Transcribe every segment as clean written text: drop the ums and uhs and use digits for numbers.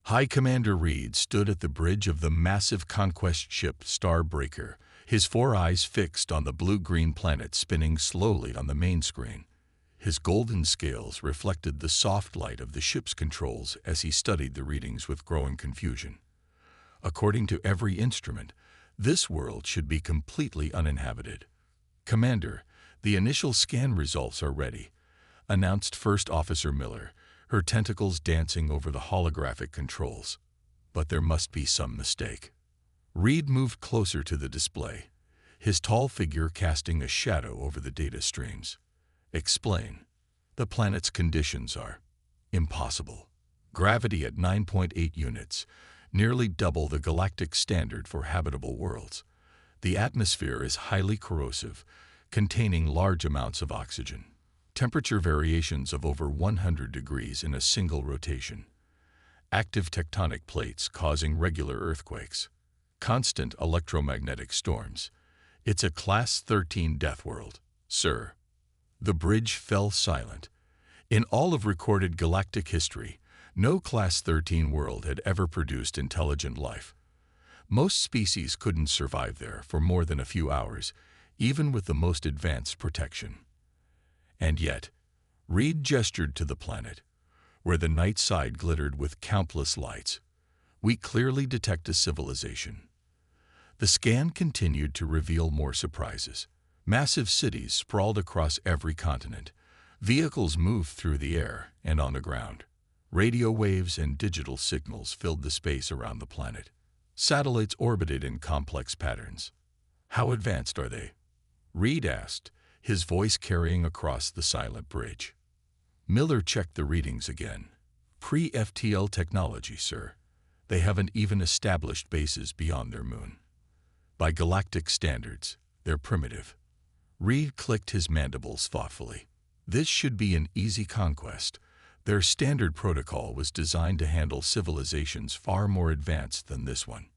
High Commander Reed stood at the bridge of the massive conquest ship Starbreaker, his four eyes fixed on the blue-green planet spinning slowly on the main screen. His golden scales reflected the soft light of the ship's controls as he studied the readings with growing confusion. According to every instrument, this world should be completely uninhabited. "Commander, the initial scan results are ready," announced First Officer Miller, her tentacles dancing over the holographic controls. But there must be some mistake. Reed moved closer to the display, his tall figure casting a shadow over the data streams. "Explain." "The planet's conditions are impossible. Gravity at 9.8 units, nearly double the galactic standard for habitable worlds. The atmosphere is highly corrosive, containing large amounts of oxygen. Temperature variations of over 100 degrees in a single rotation. Active tectonic plates causing regular earthquakes. Constant electromagnetic storms. It's a Class 13 Deathworld, sir." The bridge fell silent. In all of recorded galactic history, no Class 13 world had ever produced intelligent life. Most species couldn't survive there for more than a few hours, even with the most advanced protection. And yet, Reed gestured to the planet, where the night side glittered with countless lights. "We clearly detect a civilization." The scan continued to reveal more surprises. Massive cities sprawled across every continent. Vehicles moved through the air and on the ground. Radio waves and digital signals filled the space around the planet. Satellites orbited in complex patterns. "How advanced are they?" Reed asked, his voice carrying across the silent bridge. Miller checked the readings again. "Pre-FTL technology, sir. They haven't even established bases beyond their moon. By galactic standards, they're primitive." Reed clicked his mandibles thoughtfully. This should be an easy conquest. Their standard protocol was designed to handle civilizations far more advanced than this one.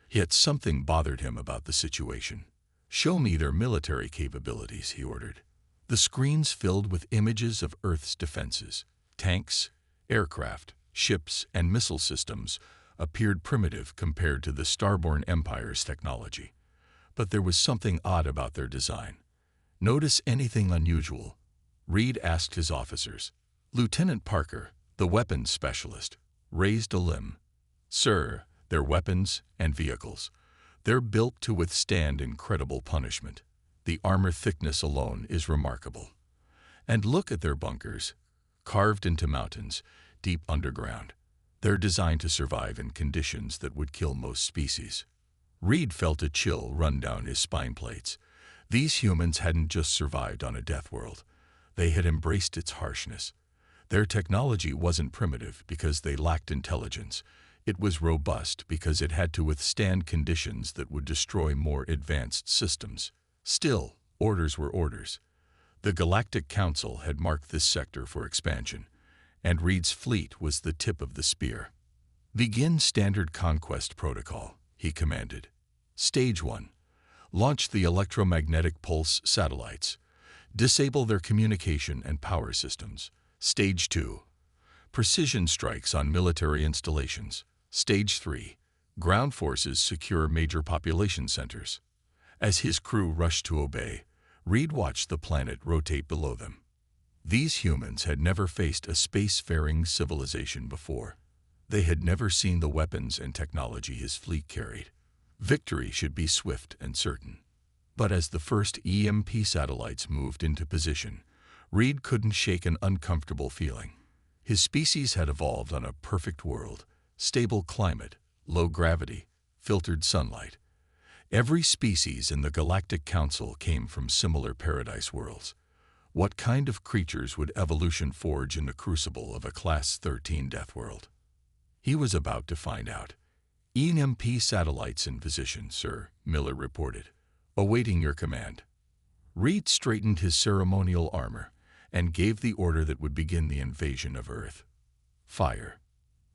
Yet something bothered him about the situation. "Show me their military capabilities," he ordered. The screens filled with images of Earth's defenses. Tanks, aircraft, ships, and missile systems appeared primitive compared to the Starborn Empire's technology. But there was something odd about their design. "Notice anything unusual?" Reed asked his officers. Lieutenant Parker, the weapons specialist, raised a limb. "Sir, they're weapons and vehicles. They're built to withstand incredible punishment. The armor thickness alone is remarkable. And look at their bunkers, carved into mountains, deep underground. They're designed to survive in conditions that would kill most species." Reed felt a chill run down his spine plates. These humans hadn't just survived on a death world. They had embraced its harshness. Their technology wasn't primitive because they lacked intelligence. It was robust because it had to withstand conditions that would destroy more advanced systems. Still, orders were orders. The Galactic Council had marked this sector for expansion, and Reed's fleet was the tip of the spear. "Begin standard conquest protocol," he commanded. "Stage 1. Launch the electromagnetic pulse satellites. Disable their communication and power systems. Stage 2. Precision strikes on military installations. Stage 3. Ground forces secure major population centers." As his crew rushed to obey, Reed watched the planet rotate below them. These humans had never faced a spacefaring civilization before. They had never seen the weapons and technology his fleet carried. Victory should be swift and certain. But as the first EMP satellites moved into position, Reed couldn't shake an uncomfortable feeling. His species had evolved on a perfect world, stable climate, low gravity, filtered sunlight. Every species in the Galactic Council came from similar paradise worlds. What kind of creatures would evolution forge in the crucible of a Class 13 death world? He was about to find out. "EMP satellites in position, sir," Miller reported. "Awaiting your command." Reed straightened his ceremonial armor and gave the order that would begin the invasion of Earth. Fire.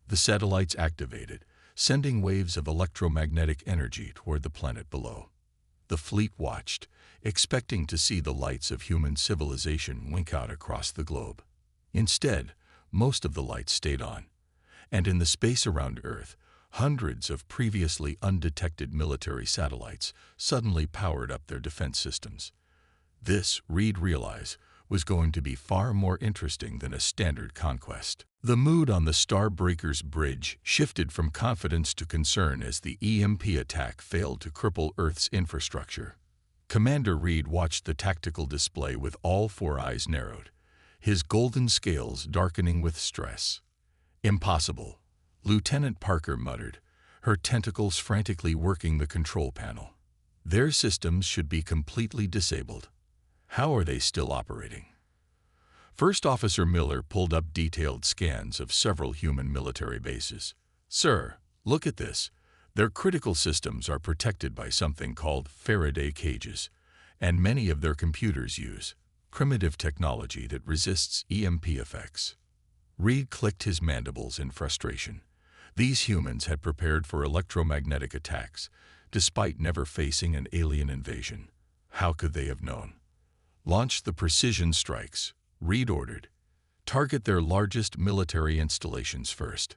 The satellites activated, sending waves of electromagnetic energy toward the planet below. The fleet watched, expecting to see the lights of human civilization wink out across the globe. Instead, most of the lights stayed on. And in the space around Earth, hundreds of previously undetected military satellites suddenly powered up their defense systems. This, Reed realized, was going to be far more interesting than a standard conquest. The mood on the Starbreaker's bridge shifted from confidence to concern as the EMP attack failed to cripple Earth's infrastructure. Commander Reed watched the tactical display with all four eyes narrowed, his golden scales darkening with stress. "Impossible," Lieutenant Parker muttered, her tentacles frantically working the control panel. "Their systems should be completely disabled. How are they still operating?" First Officer Miller pulled up detailed scans of several human military bases. "Sir, look at this. Their critical systems are protected by something called Faraday cages, and many of their computers use primitive technology that resists EMP effects." Reed clicked his mandibles in frustration. These humans had prepared for electromagnetic attacks, despite never facing an alien invasion. How could they have known? "Launch the precision strikes," Reed ordered. "Target their largest military installations first."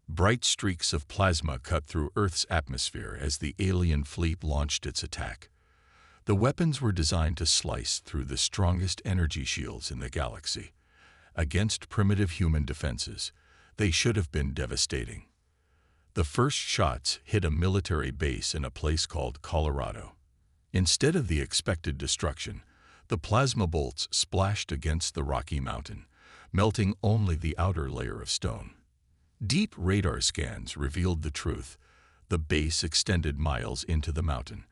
Bright streaks of plasma cut through Earth's atmosphere as the alien fleet launched its attack. The weapons were designed to slice through the strongest energy shields in the galaxy. Against primitive human defenses, they should have been devastating. The first shots hit a military base in a place called Colorado. Instead of the expected destruction, the plasma bolts splashed against the rocky mountain, melting only the outer layer of stone. Deep radar scans revealed the truth. The base extended miles into the mountain,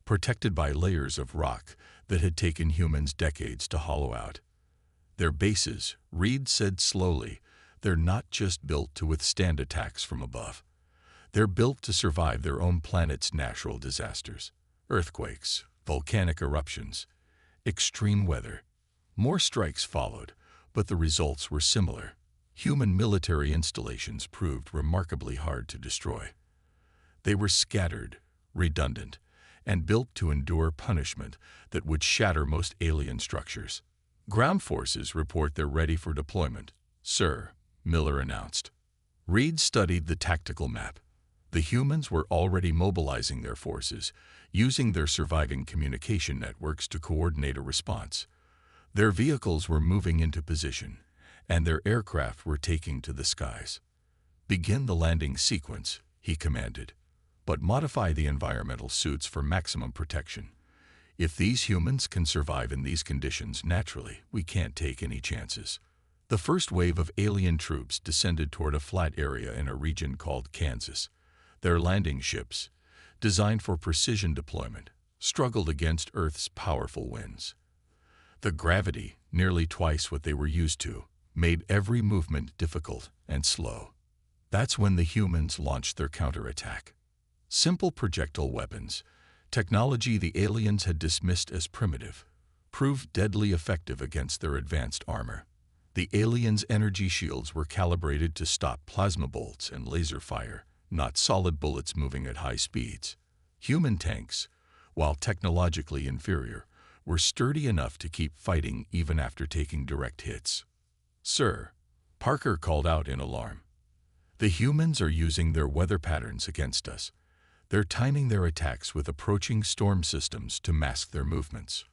protected by layers of rock that had taken humans decades to hollow out. "Their bases," Reed said slowly, "they're not just built to withstand attacks from above. They're built to survive their own planet's natural disasters. Earthquakes, volcanic eruptions, extreme weather." More strikes followed, but the results were similar. Human military installations proved remarkably hard to destroy. They were scattered, redundant, and built to endure punishment that would shatter most alien structures. "Ground forces report they're ready for deployment, sir," Miller announced. Reed studied the tactical map. The humans were already mobilizing their forces, using their surviving communication networks to coordinate a response. Their vehicles were moving into position, and their aircraft were taking to the skies. "Begin the landing sequence," he commanded, "but modify the environmental suits for maximum protection. If these humans can survive in these conditions naturally, we can't take any chances." The first wave of alien troops descended toward a flat area in a region called Kansas. Their landing ships, designed for precision deployment, struggled against Earth's powerful winds. The gravity, nearly twice what they were used to, made every movement difficult and slow. That's when the humans launched their counterattack. Simple projectile weapons, technology the aliens had dismissed as primitive, proved deadly effective against their advanced armor. The aliens' energy shields were calibrated to stop plasma bolts and laser fire, not solid bullets moving at high speeds. Human tanks, while technologically inferior, were sturdy enough to keep fighting even after taking direct hits. "Sir," Parker called out in alarm, "the humans are using their weather patterns against us. They're timing their attacks with approaching storm systems to mask their movements."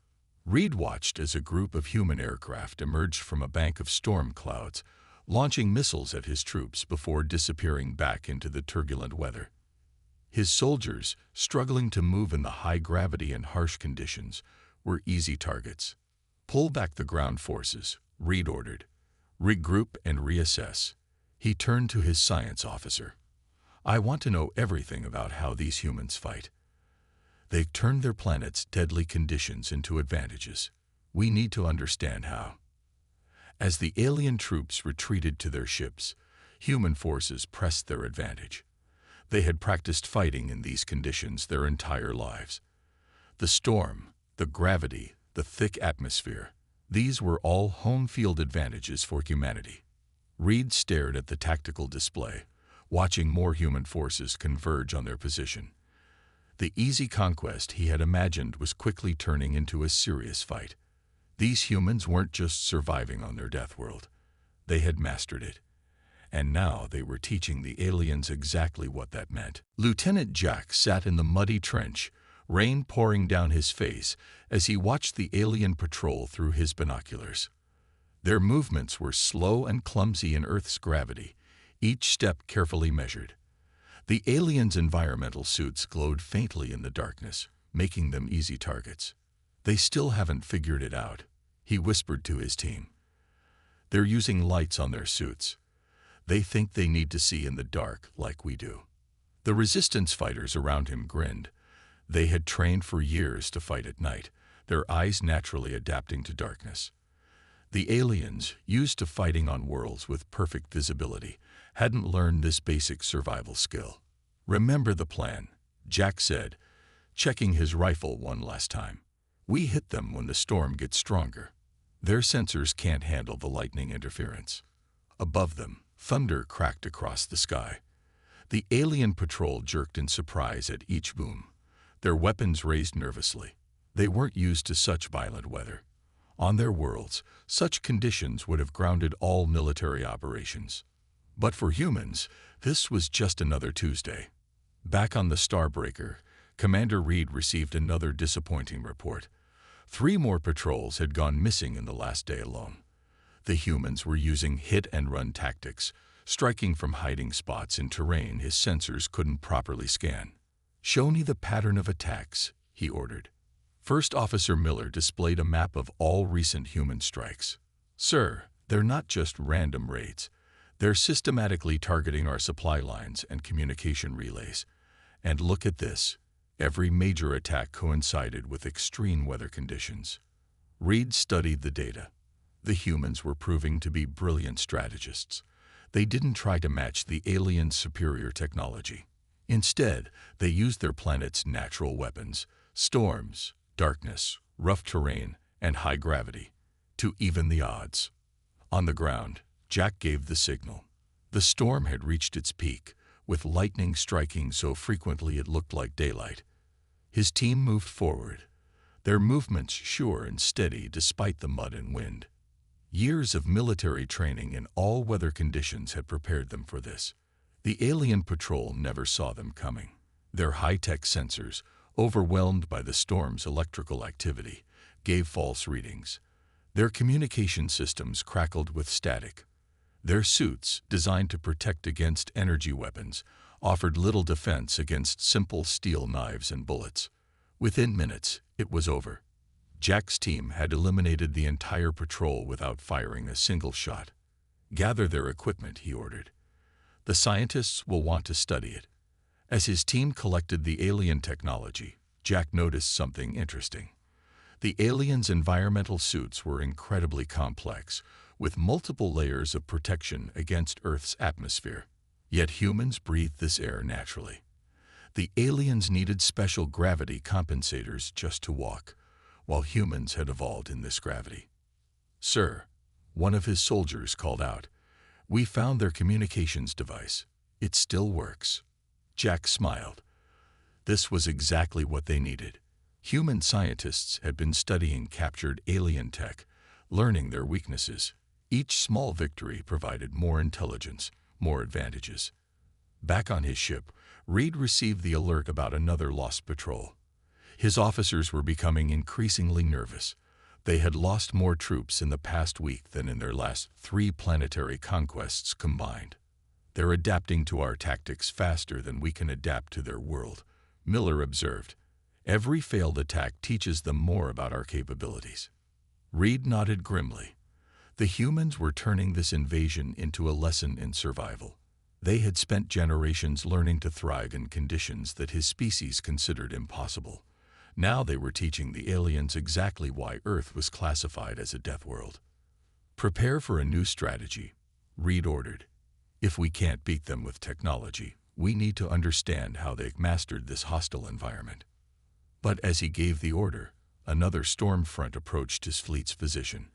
Reed watched as a group of human aircraft emerged from a bank of storm clouds, launching missiles at his troops before disappearing back into the turbulent weather. His soldiers, struggling to move in the high gravity and harsh conditions, were easy targets. "Pull back the ground forces," Reed ordered. "Regroup and reassess." He turned to his science officer. "I want to know everything about how these humans fight. They've turned their planet's deadly conditions into advantages. We need to understand how." As the alien troops retreated to their ships, human forces pressed their advantage. They had practiced fighting in these conditions their entire lives. The storm, the gravity, the thick atmosphere, these were all home field advantages for humanity. Reed stared at the tactical display, watching more human forces converge on their position. The easy conquest he had imagined was quickly turning into a serious fight. These humans weren't just surviving on their Deathworld. They had mastered it. and now they were teaching the aliens exactly what that meant. Lieutenant Jack sat in the muddy trench, rain pouring down his face as he watched the alien patrol through his binoculars. Their movements were slow and clumsy in Earth's gravity, each step carefully measured. The aliens' environmental suits glowed faintly in the darkness, making them easy targets. "They still haven't figured it out," he whispered to his team. "They're using lights on their suits. They think they need to see in the dark like we do." The resistance fighters around him grinned. They had trained for years to fight at night, their eyes naturally adapting to darkness. The aliens, used to fighting on worlds with perfect visibility, hadn't learned this basic survival skill. "Remember the plan," Jack said, checking his rifle one last time. "We hit them when the storm gets stronger. Their sensors can't handle the lightning interference." Above them, thunder cracked across the sky. The alien patrol jerked in surprise at each boom, their weapons raised nervously. They weren't used to such violent weather. On their worlds, such conditions would have grounded all military operations. But for humans, this was just another Tuesday. Back on the Starbreaker, Commander Reed received another disappointing report. 3 more patrols had gone missing in the last day alone. The humans were using hit-and-run tactics, striking from hiding spots in terrain his sensors couldn't properly scan. "Show me the pattern of attacks," he ordered. First Officer Miller displayed a map of all recent human strikes. "Sir, they're not just random raids. They're systematically targeting our supply lines and communication relays. And look at this. Every major attack coincided with extreme weather conditions." Reed studied the data. The humans were proving to be brilliant strategists. They didn't try to match the aliens' superior technology. Instead, they used their planet's natural weapons, storms, darkness, rough terrain, and high gravity, to even the odds. On the ground, Jack gave the signal. The storm had reached its peak, with lightning striking so frequently it looked like daylight. His team moved forward, their movements sure and steady despite the mud and wind. Years of military training in all weather conditions had prepared them for this. The alien patrol never saw them coming. Their high-tech sensors, overwhelmed by the storm's electrical activity, gave false readings. Their communication systems crackled with static. Their suits, designed to protect against energy weapons, offered little defense against simple steel knives and bullets. Within minutes, it was over. Jack's team had eliminated the entire patrol without firing a single shot. "Gather their equipment," he ordered. "The scientists will want to study it." As his team collected the alien technology, Jack noticed something interesting. The aliens' environmental suits were incredibly complex, with multiple layers of protection against Earth's atmosphere. Yet humans breathed this air naturally. The aliens needed special gravity compensators just to walk, while humans had evolved in this gravity. "Sir," one of his soldiers called out, "we found their communications device. It still works." Jack smiled. This was exactly what they needed. Human scientists had been studying captured alien tech, learning their weaknesses. Each small victory provided more intelligence, more advantages. Back on his ship, Reed received the alert about another lost patrol. His officers were becoming increasingly nervous. They had lost more troops in the past week than in their last 3 planetary conquests combined. "They're adapting to our tactics faster than we can adapt to their world," Miller observed. "Every failed attack teaches them more about our capabilities." Reed nodded grimly. The humans were turning this invasion into a lesson in survival. They had spent generations learning to thrive in conditions that his species considered impossible. Now they were teaching the aliens exactly why Earth was classified as a death world. "Prepare for a new strategy," Reed ordered. "If we can't beat them with technology, we need to understand how they mastered this hostile environment." But as he gave the order, another storm front approached his fleet's position,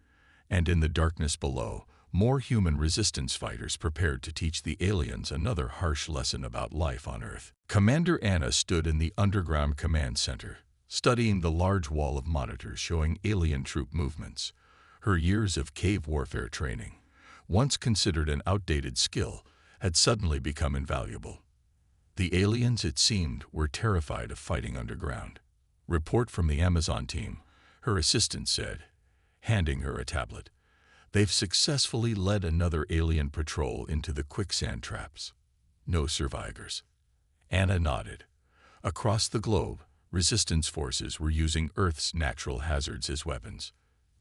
and in the darkness below, more human resistance fighters prepared to teach the aliens another harsh lesson about life on Earth. Commander Anna stood in the underground command center, studying the large wall of monitors showing alien troop movements. Her years of cave warfare training, once considered an outdated skill, had suddenly become invaluable. The aliens, it seemed, were terrified of fighting underground. "Report from the Amazon team," her assistant said, handing her a tablet. "They've successfully led another alien patrol into the quicksand traps. No survivors." Anna nodded. Across the globe, resistance forces were using Earth's natural hazards as weapons.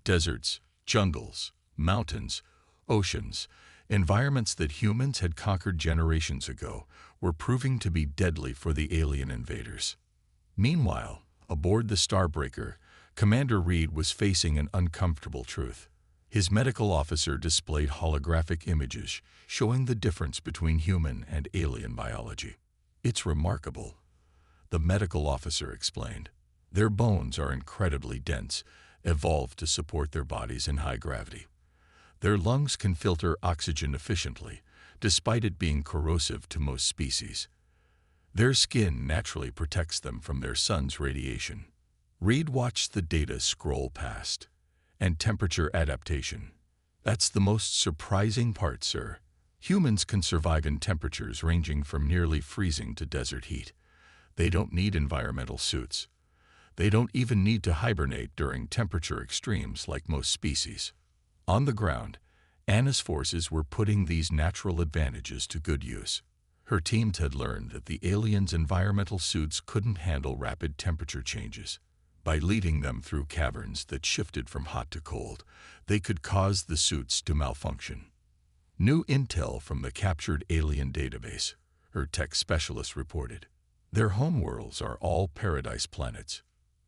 Deserts, jungles, mountains, oceans, environments that humans had conquered generations ago, were proving to be deadly for the alien invaders. Meanwhile, aboard the Starbreaker, Commander Reed was facing an uncomfortable truth. His medical officer displayed holographic images showing the difference between human and alien biology. "It's remarkable," the medical officer explained. "Their bones are incredibly dense, evolved to support their bodies in high gravity. Their lungs can filter oxygen efficiently, despite it being corrosive to most species. Their skin naturally protects them from their sun's radiation." Reed watched the data scroll past. "And temperature adaptation. That's the most surprising part, sir. Humans can survive in temperatures ranging from nearly freezing to desert heat. They don't need environmental suits. They don't even need to hibernate during temperature extremes like most species." On the ground, Anna's forces were putting these natural advantages to good use. Her teams had learned that the aliens' environmental suits couldn't handle rapid temperature changes. By leading them through caverns that shifted from hot to cold, they could cause the suits to malfunction. "New intel from the captured alien database," her tech specialist reported. "Their homeworlds are all paradise planets.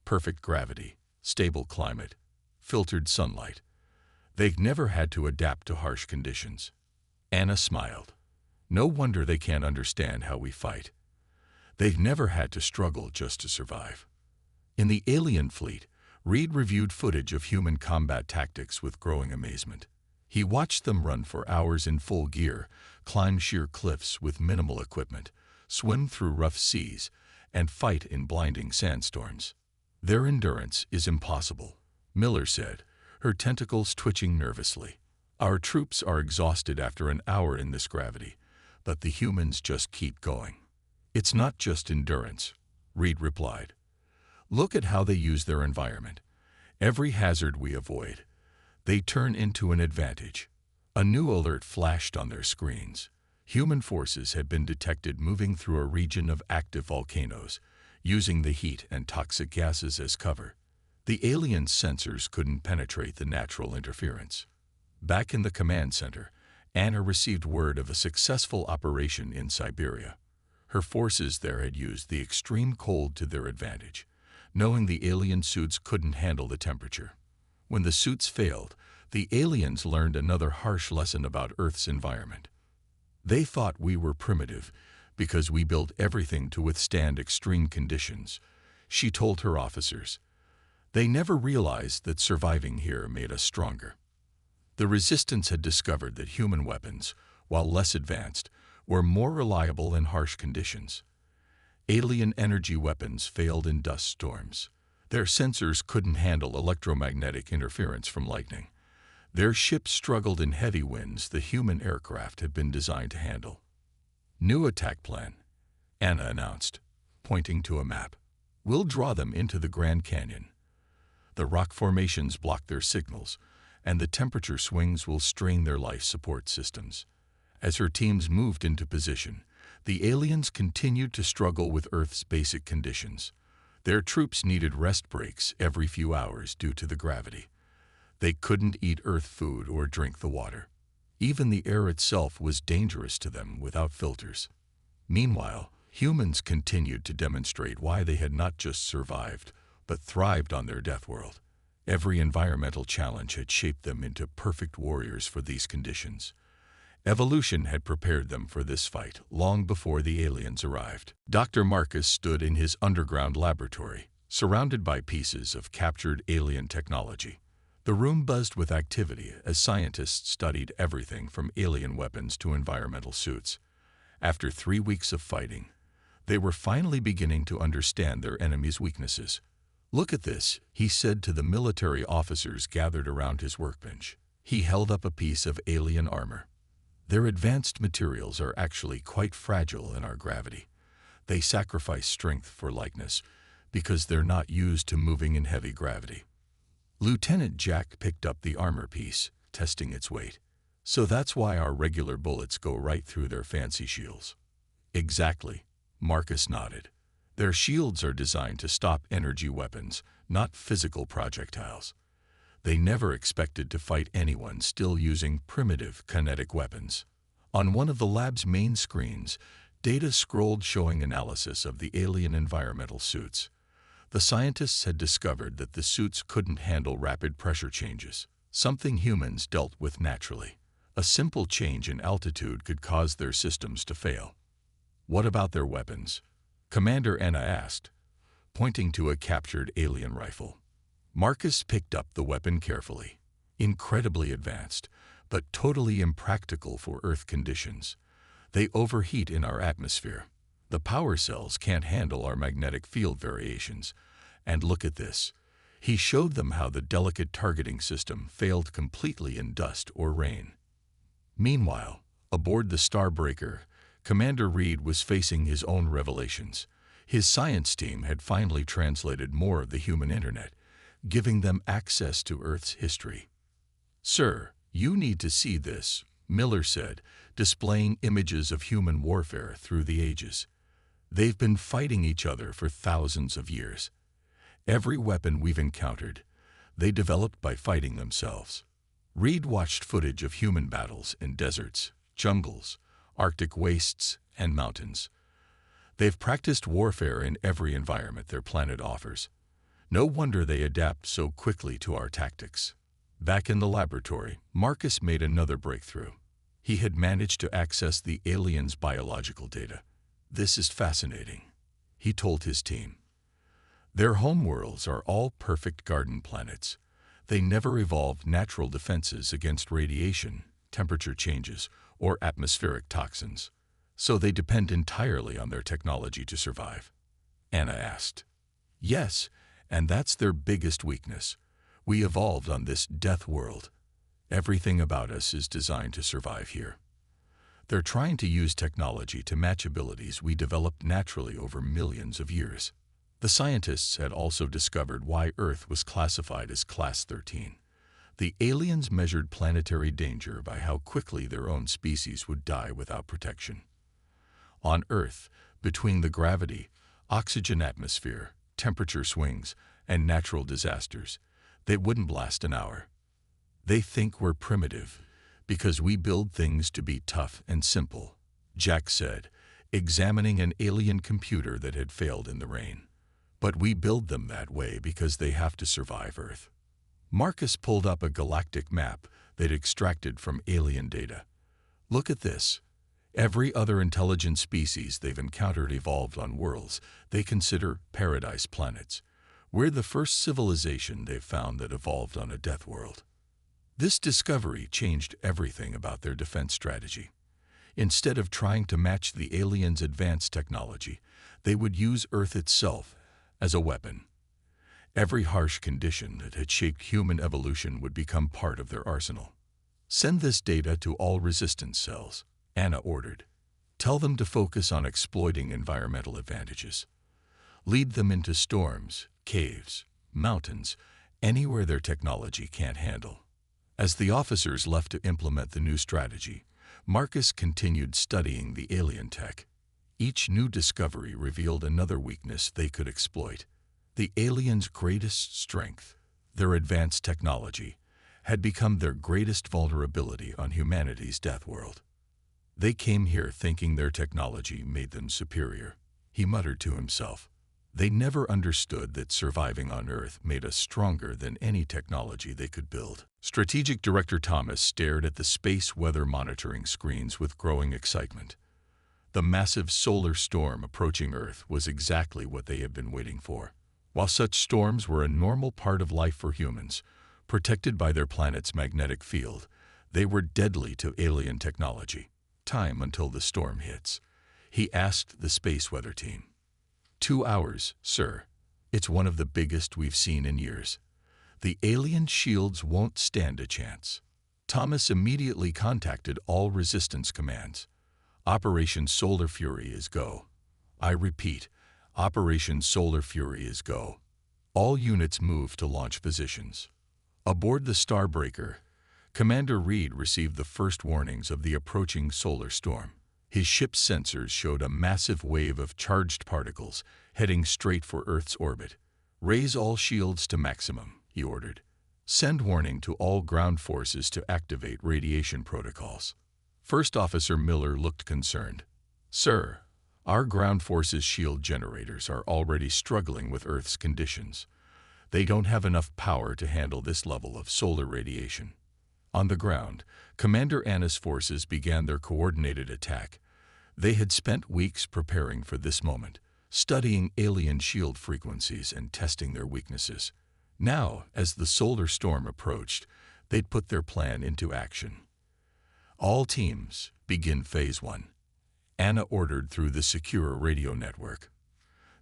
Perfect gravity, stable climate, filtered sunlight. They've never had to adapt to harsh conditions." Anna smiled. "No wonder they can't understand how we fight. They've never had to struggle just to survive." In the alien fleet, Reed reviewed footage of human combat tactics with growing amazement. He watched them run for hours in full gear, climb sheer cliffs with minimal equipment, swim through rough seas, and fight in blinding sandstorms. "Their endurance is impossible," Miller said, her tentacles twitching nervously. "Our troops are exhausted after an hour in this gravity, but the humans just keep going." "It's not just endurance," Reed replied. "Look at how they use their environment. Every hazard we avoid, they turn into an advantage." A new alert flashed on their screens. Human forces had been detected moving through a region of active volcanoes, using the heat and toxic gases as cover. The alien sensors couldn't penetrate the natural interference. Back in the command center, Anna received word of a successful operation in Siberia. Her forces there had used the extreme cold to their advantage, knowing the alien suits couldn't handle the temperature. When the suits failed, the aliens learned another harsh lesson about Earth's environment. "They thought we were primitive because we built everything to withstand extreme conditions," she told her officers. "They never realized that surviving here made us stronger." The resistance had discovered that human weapons, while less advanced, were more reliable in harsh conditions. Alien energy weapons failed in dust storms. Their sensors couldn't handle electromagnetic interference from lightning. Their ships struggled in heavy winds the human aircraft had been designed to handle. "New attack plan," Anna announced, pointing to a map. "We'll draw them into the Grand Canyon. The rock formations block their signals, and the temperature swings will strain their life support systems." As her teams moved into position, the aliens continued to struggle with Earth's basic conditions. Their troops needed rest breaks every few hours due to the gravity. They couldn't eat Earth food or drink the water. Even the air itself was dangerous to them without filters. Meanwhile, humans continued to demonstrate why they had not just survived, but thrived on their Deathworld. Every environmental challenge had shaped them into perfect warriors for these conditions. Evolution had prepared them for this fight long before the aliens arrived. Dr. Marcus stood in his underground laboratory, surrounded by pieces of captured alien technology. The room buzzed with activity as scientists studied everything from alien weapons to environmental suits. After 3 weeks of fighting, they were finally beginning to understand their enemy's weaknesses. "Look at this," he said to the military officers gathered around his workbench. He held up a piece of alien armor. Their advanced materials are actually quite fragile in our gravity. They sacrifice strength for lightness because they're not used to moving in heavy gravity. Lieutenant Jack picked up the armor piece, testing its weight. So that's why our regular bullets go right through their fancy shields. Exactly, Marcus nodded. Their shields are designed to stop energy weapons, not physical projectiles. They never expected to fight anyone still using primitive kinetic weapons. On one of the lab's main screens, data scrolled showing analysis of the alien environmental suits. The scientists had discovered that the suits couldn't handle rapid pressure changes, something humans dealt with naturally. A simple change in altitude could cause their systems to fail. What about their weapons? Commander Anna asked, pointing to a captured alien rifle. Marcus picked up the weapon carefully. Incredibly advanced, but totally impractical for Earth conditions. They overheat in our atmosphere. The power cells can't handle our magnetic field variations. And look at this. He showed them how the delicate targeting system failed completely in dust or rain. Meanwhile, aboard the Starbreaker, Commander Reed was facing his own revelations. His science team had finally translated more of the human internet, giving them access to Earth's history. "Sir, you need to see this," Miller said, displaying images of human warfare through the ages. "They've been fighting each other for thousands of years. Every weapon we've encountered, they developed by fighting themselves." Reed watched footage of human battles in deserts, jungles, Arctic wastes, and mountains. They've practiced warfare in every environment their planet offers. No wonder they adapt so quickly to our tactics. Back in the laboratory, Marcus made another breakthrough. He had managed to access the aliens' biological data. "This is fascinating," he told his team. "Their homeworlds are all perfect garden planets. They never evolved natural defenses against radiation, temperature changes, or atmospheric toxins. So they depend entirely on their technology to survive." Anna asked. "Yes, and that's their biggest weakness. We evolved on this Deathworld. Everything about us is designed to survive here. They're trying to use technology to match abilities we developed naturally over millions of years." The scientists had also discovered why Earth was classified as Class 13. The aliens measured planetary danger by how quickly their own species would die without protection. On Earth, between the gravity, oxygen atmosphere, temperature swings, and natural disasters, they wouldn't last an hour. "They think we're primitive because we build things to be tough and simple," Jack said, examining an alien computer that had failed in the rain. "But we build them that way because they have to survive Earth." Marcus pulled up a galactic map they'd extracted from alien data. "Look at this. Every other intelligent species they've encountered evolved on worlds they consider paradise planets. We're the first civilization they've found that evolved on a death world." This discovery changed everything about their defense strategy. Instead of trying to match the aliens' advanced technology, they would use Earth itself as a weapon. Every harsh condition that had shaped human evolution would become part of their arsenal. "Send this data to all resistance cells," Anna ordered. "Tell them to focus on exploiting environmental advantages. Lead them into storms, caves, mountains, anywhere their technology can't handle." As the officers left to implement the new strategy, Marcus continued studying the alien tech. Each new discovery revealed another weakness they could exploit. The aliens' greatest strength, their advanced technology, had become their greatest vulnerability on humanity's death world. "They came here thinking their technology made them superior," he muttered to himself. "They never understood that surviving on Earth made us stronger than any technology they could build." Strategic Director Thomas stared at the space weather monitoring screens with growing excitement. The massive solar storm approaching Earth was exactly what they had been waiting for. While such storms were a normal part of life for humans, protected by their planet's magnetic field, they were deadly to alien technology. "Time until the storm hits," he asked the space weather team. 2 hours, sir. It's one of the biggest we've seen in years. The alien shields won't stand a chance." Thomas immediately contacted all resistance commands. Operation Solar Fury is go. I repeat, Operation Solar Fury is go. All units move to launch positions. Aboard the Starbreaker, Commander Reed received the first warnings of the approaching solar storm. His ship's sensors showed a massive wave of charged particles heading straight for Earth's orbit. Raise all shields to maximum, he ordered. Send warning to all ground forces to activate radiation protocols. First Officer Miller looked concerned. Sir, our ground forces shield generators are already struggling with Earth's conditions. They don't have enough power to handle this level of solar radiation. On the ground, Commander Anna's forces began their coordinated attack. They had spent weeks preparing for this moment, studying alien shield frequencies and testing their weaknesses. Now, as the solar storm approached, they'd put their plan into action. All teams, begin Phase 1. Anna ordered through the secure radio network.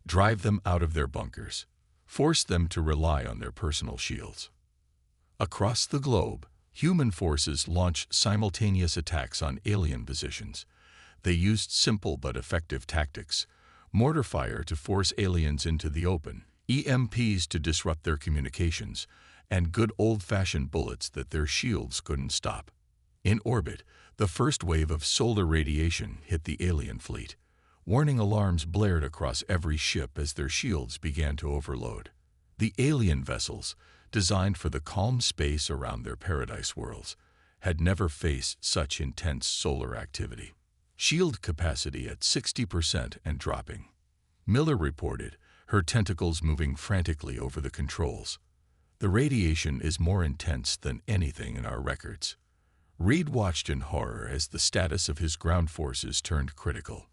Drive them out of their bunkers. Force them to rely on their personal shields. Across the globe, human forces launched simultaneous attacks on alien positions. They used simple but effective tactics: mortar fire to force aliens into the open, EMPs to disrupt their communications, and good old-fashioned bullets that their shields couldn't stop. In orbit, the first wave of solar radiation hit the alien fleet. Warning alarms blared across every ship as their shields began to overload. The alien vessels, designed for the calm space around their paradise worlds, had never faced such intense solar activity. Shield capacity at 60% and dropping. Miller reported, her tentacles moving frantically over the controls. The radiation is more intense than anything in our records. Reed watched in horror as the status of his ground forces turned critical.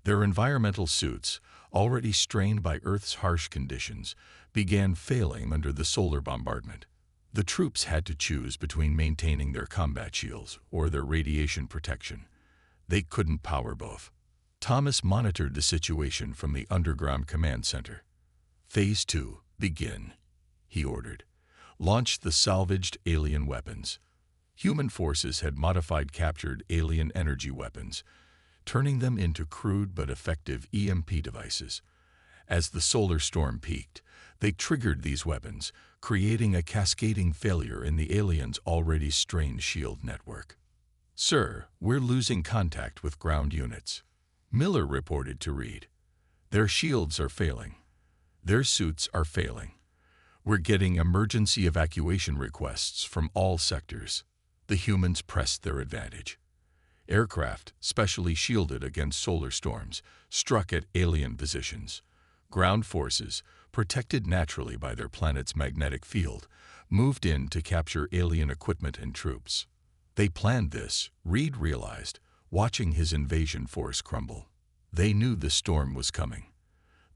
Their environmental suits, already strained by Earth's harsh conditions, began failing under the solar bombardment. The troops had to choose between maintaining their combat shields or their radiation protection. They couldn't power both. Thomas monitored the situation from the underground command center. Phase 2, begin, he ordered. Launch the salvaged alien weapons. Human forces had modified captured alien energy weapons, turning them into crude but effective EMP devices. As the solar storm peaked, they triggered these weapons, creating a cascading failure in the aliens' already strained shield network. Sir, we're losing contact with ground units, Miller reported to Reed. Their shields are failing. Their suits are failing. We're getting emergency evacuation requests from all sectors. The humans pressed their advantage. Aircraft, specially shielded against solar storms, struck at alien positions. Ground forces, protected naturally by their planet's magnetic field, moved in to capture alien equipment and troops. They planned this, Reed realized, watching his invasion force crumble. They knew the storm was coming.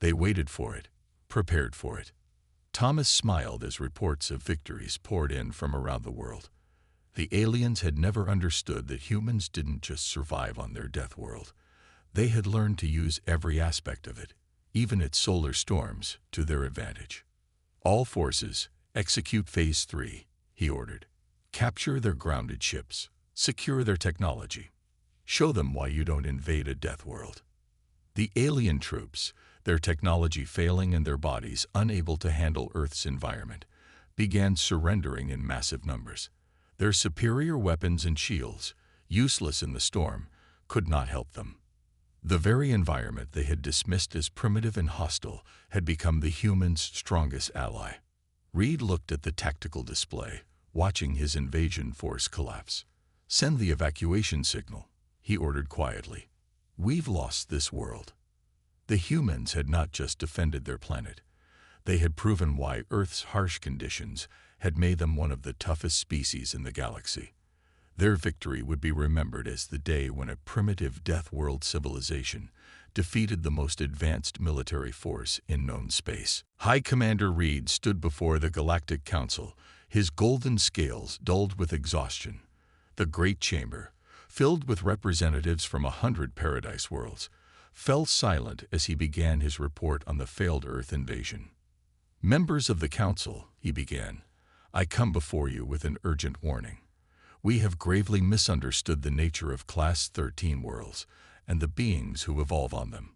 They waited for it, prepared for it. Thomas smiled as reports of victories poured in from around the world. The aliens had never understood that humans didn't just survive on their death world. They had learned to use every aspect of it, even its solar storms, to their advantage. All forces, execute Phase 3, he ordered. Capture their grounded ships. Secure their technology. Show them why you don't invade a death world. The alien troops, their technology failing and their bodies unable to handle Earth's environment, began surrendering in massive numbers. Their superior weapons and shields, useless in the storm, could not help them. The very environment they had dismissed as primitive and hostile had become the humans' strongest ally. Reed looked at the tactical display, watching his invasion force collapse. Send the evacuation signal, he ordered quietly. We've lost this world. The humans had not just defended their planet. They had proven why Earth's harsh conditions had made them one of the toughest species in the galaxy. Their victory would be remembered as the day when a primitive death world civilization defeated the most advanced military force in known space. High Commander Reed stood before the Galactic Council, his golden scales dulled with exhaustion. The great chamber, filled with representatives from 100 paradise worlds, fell silent as he began his report on the failed Earth invasion. Members of the Council, he began, I come before you with an urgent warning. We have gravely misunderstood the nature of Class 13 worlds and the beings who evolve on them.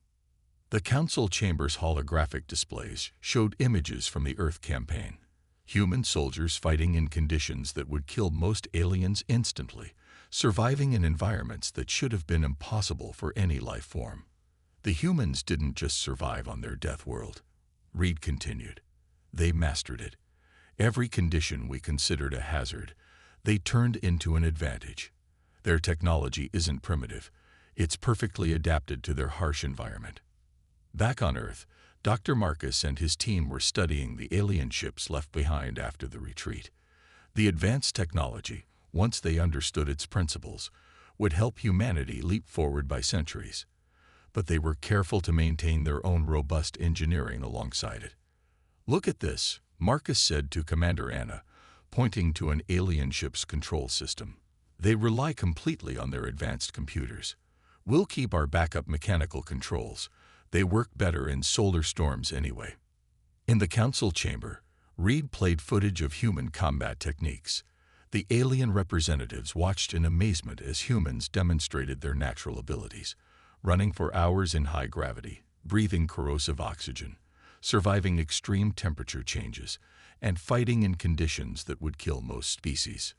The Council Chamber's holographic displays showed images from the Earth campaign. Human soldiers fighting in conditions that would kill most aliens instantly, surviving in environments that should have been impossible for any life form. The humans didn't just survive on their death world. Reed continued. They mastered it. Every condition we considered a hazard, they turned into an advantage. Their technology isn't primitive. It's perfectly adapted to their harsh environment. Back on Earth, Dr. Marcus and his team were studying the alien ships left behind after the retreat. The advanced technology, once they understood its principles, would help humanity leap forward by centuries. But they were careful to maintain their own robust engineering alongside it. "Look at this," Marcus said to Commander Anna, pointing to an alien ship's control system. "They rely completely on their advanced computers. We'll keep our backup mechanical controls. They work better in solar storms anyway." In the council chamber, Reed played footage of human combat techniques. The alien representatives watched in amazement as humans demonstrated their natural abilities, running for hours in high gravity, breathing corrosive oxygen, surviving extreme temperature changes, and fighting in conditions that would kill most species.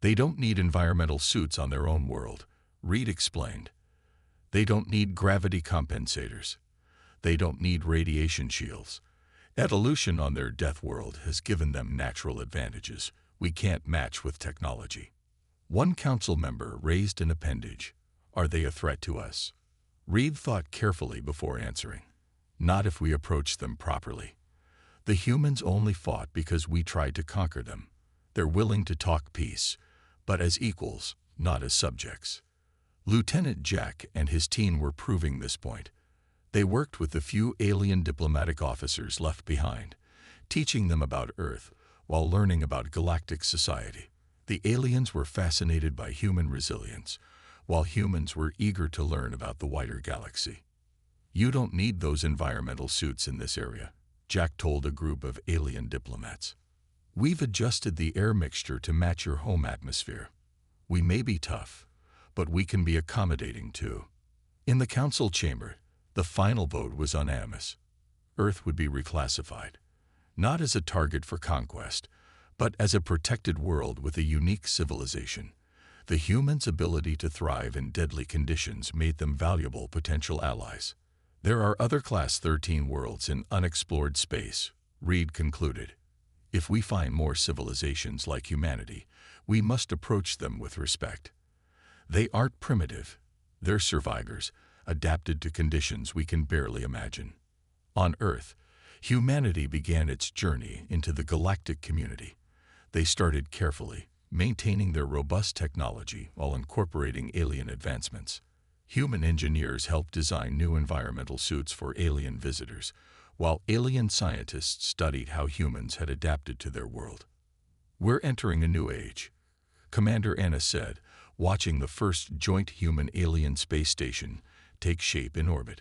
"They don't need environmental suits on their own world," Reed explained. "They don't need gravity compensators. They don't need radiation shields. Evolution on their death world has given them natural advantages we can't match with technology." One council member raised an appendage. "Are they a threat to us?" Reed thought carefully before answering. "Not if we approach them properly. The humans only fought because we tried to conquer them. They're willing to talk peace, but as equals, not as subjects." Lieutenant Jack and his team were proving this point. They worked with the few alien diplomatic officers left behind, teaching them about Earth while learning about galactic society. The aliens were fascinated by human resilience, while humans were eager to learn about the wider galaxy. "You don't need those environmental suits in this area," Jack told a group of alien diplomats. "We've adjusted the air mixture to match your home atmosphere. We may be tough, but we can be accommodating too." In the council chamber, the final vote was unanimous. Earth would be reclassified, not as a target for conquest, but as a protected world with a unique civilization. The humans' ability to thrive in deadly conditions made them valuable potential allies. "There are other Class 13 worlds in unexplored space," Reed concluded. "If we find more civilizations like humanity, we must approach them with respect. They aren't primitive. They're survivors, adapted to conditions we can barely imagine." On Earth, humanity began its journey into the galactic community. They started carefully, maintaining their robust technology while incorporating alien advancements. Human engineers helped design new environmental suits for alien visitors, while alien scientists studied how humans had adapted to their world. "We're entering a new age," Commander Anna said, watching the first joint human-alien space station take shape in orbit.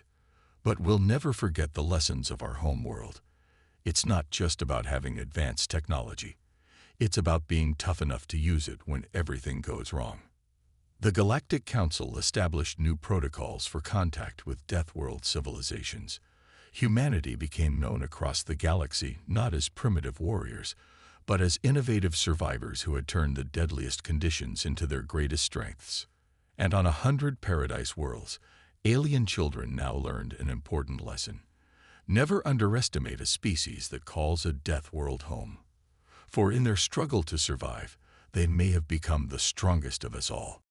"But we'll never forget the lessons of our home world. It's not just about having advanced technology. It's about being tough enough to use it when everything goes wrong." The Galactic Council established new protocols for contact with Deathworld civilizations. Humanity became known across the galaxy not as primitive warriors, but as innovative survivors who had turned the deadliest conditions into their greatest strengths. And on 100 paradise worlds, alien children now learned an important lesson. Never underestimate a species that calls a death world home. For in their struggle to survive, they may have become the strongest of us all.